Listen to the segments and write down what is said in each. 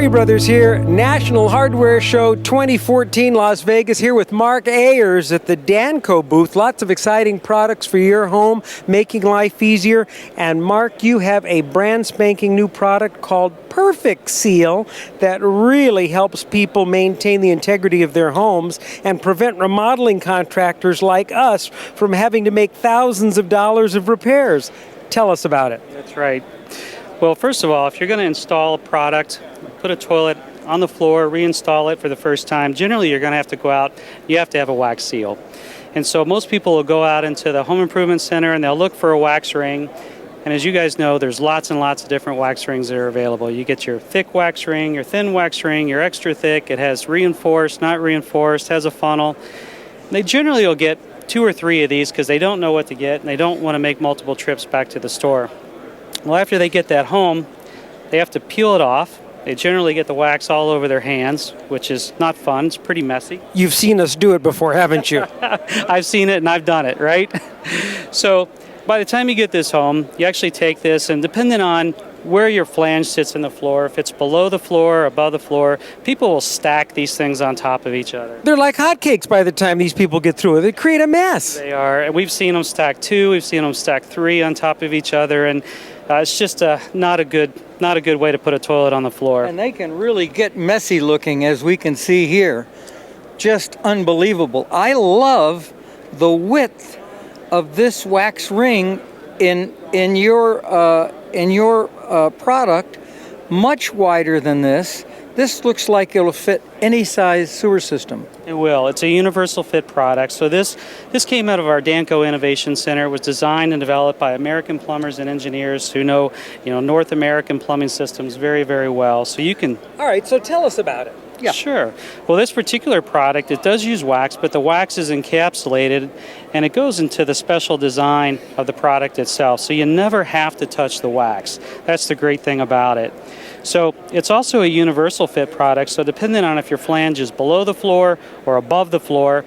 Gary Brothers here, National Hardware Show 2014 Las Vegas, here with Mark Ayers at the Danco booth. Lots of exciting products for your home, making life easier. And Mark, you have a brand spanking new product called Perfect Seal that really helps people maintain the integrity of their homes and prevent remodeling contractors like us from having to make thousands of dollars of repairs. Tell us about it. That's right. Well, first of all, if you're going to install a product, put a toilet on the floor, reinstall it for the first time, generally you're going to have to go out, you have to have a wax seal. And so most people will go out into the home improvement center and they'll look for a wax ring. And as you guys know, there's lots and lots of different wax rings that are available. You get your thick wax ring, your thin wax ring, your extra thick. It has reinforced, not reinforced, has a funnel. They generally will get 2 or 3 of these because they don't know what to get and they don't want to make multiple trips back to the store. Well, after they get that home, they have to peel it off. They generally get the wax all over their hands, which is not fun. It's pretty messy. You've seen us do it before, haven't you? I've seen it and I've done it, right? So by the time you get this home, you actually take this, and depending on where your flange sits in the floor, if it's below the floor, above the floor, people will stack these things on top of each other. They're like hotcakes by the time these people get through it. They create a mess. They are. And we've seen them stack 2, we've seen them stack 3 on top of each other, and it's just not a good way to put a toilet on the floor. And they can really get messy looking, as we can see here. Just unbelievable. I love the width of this wax ring in your product, much wider than this. This looks like it'll fit any size sewer system. It will. It's a universal fit product. So this came out of our Danco Innovation Center. It was designed and developed by American plumbers and engineers who know North American plumbing systems very, very well. So you can... All right, so tell us about it. Yeah. Sure. Well, this particular product, it does use wax, but the wax is encapsulated and it goes into the special design of the product itself. So you never have to touch the wax. That's the great thing about it. So it's also a universal fit product. So depending on if your flange is below the floor or above the floor,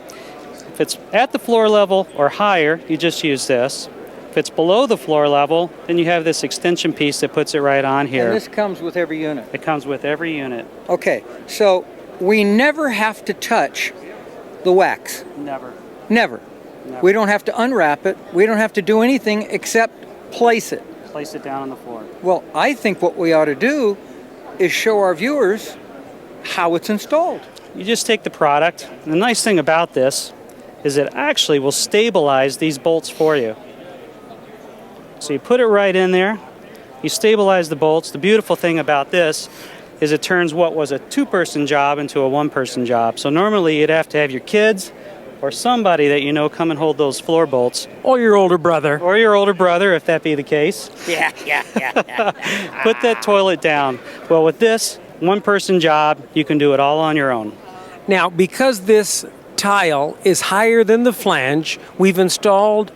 if it's at the floor level or higher, you just use this. If it's below the floor level, then you have this extension piece that puts it right on here. And this comes with every unit? It comes with every unit. Okay, so we never have to touch the wax? Never. Never? Never. We don't have to unwrap it. We don't have to do anything except place it. Place it down on the floor. Well, I think what we ought to do is show our viewers how it's installed. You just take the product. And the nice thing about this is it actually will stabilize these bolts for you. So you put it right in there, you stabilize the bolts. The beautiful thing about this is it turns what was a 2-person job into a 1-person job. So normally you'd have to have your kids or somebody that come and hold those floor bolts. Or your older brother. Or your older brother, if that be the case. Yeah. Put that toilet down. Well, with this 1-person job, you can do it all on your own. Now, because this tile is higher than the flange, we've installed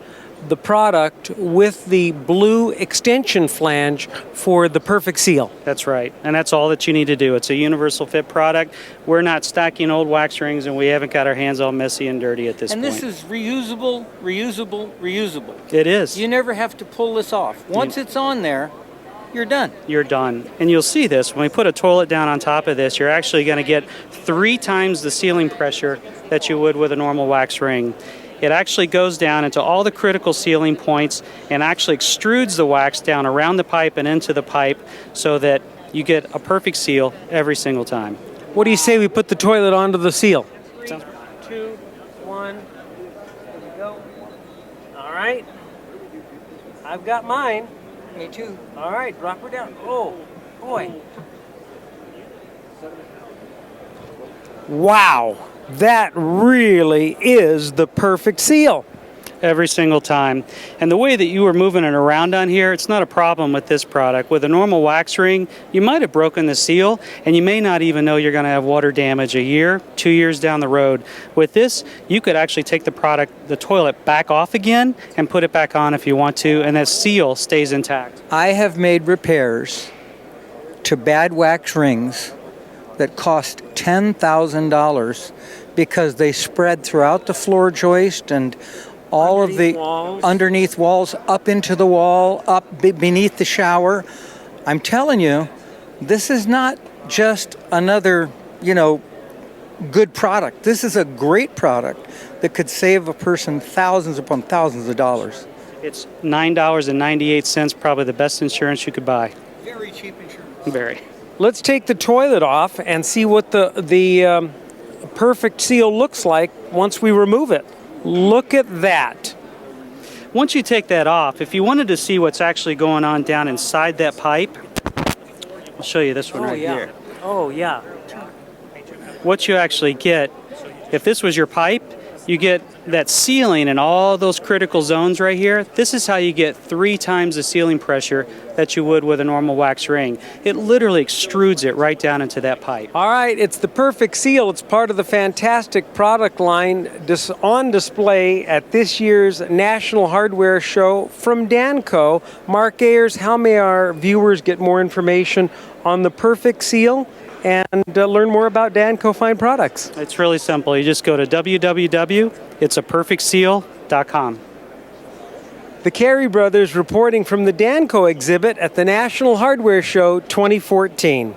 the product with the blue extension flange for the Perfect Seal. That's right, and that's all that you need to do. It's a universal fit product. We're not stacking old wax rings, and we haven't got our hands all messy and dirty at this point. And this is reusable. It is. You never have to pull this off. Once it's on there, you're done. You're done. And you'll see this. When we put a toilet down on top of this, you're actually going to get 3 times the sealing pressure that you would with a normal wax ring. It actually goes down into all the critical sealing points and actually extrudes the wax down around the pipe and into the pipe so that you get a perfect seal every single time. What do you say we put the toilet onto the seal? 3, 2, 1. There we go. All right. I've got mine. Me too. All right, drop her down. Oh, boy. Wow. That really is the Perfect Seal. Every single time. And the way that you were moving it around on here, it's not a problem with this product. With a normal wax ring, you might have broken the seal, and you may not even know you're going to have water damage a year, 2 years down the road. With this, you could actually take the toilet back off again and put it back on if you want to, and that seal stays intact. I have made repairs to bad wax rings that cost $10,000 because they spread throughout the floor joist and all of the underneath walls, up into the wall, up beneath the shower. I'm telling you, this is not just another, good product. This is a great product that could save a person thousands upon thousands of dollars. It's $9.98, probably the best insurance you could buy. Very cheap insurance. Very. Let's take the toilet off and see what the perfect seal looks like once we remove it. Look at that. Once you take that off, if you wanted to see what's actually going on down inside that pipe, I'll show you this one here. Oh, yeah. What you actually get, if this was your pipe, you get that sealing in all those critical zones right here. This is how you get 3 times the sealing pressure that you would with a normal wax ring. It literally extrudes it right down into that pipe. All right, it's the perfect seal. It's part of the fantastic product line on display at this year's National Hardware Show from Danco. Mark Ayers, how may our viewers get more information on the perfect seal and learn more about Danco Fine Products? It's really simple. You just go to www.itsaperfectseal.com. The Carey brothers reporting from the Danco exhibit at the National Hardware Show 2014.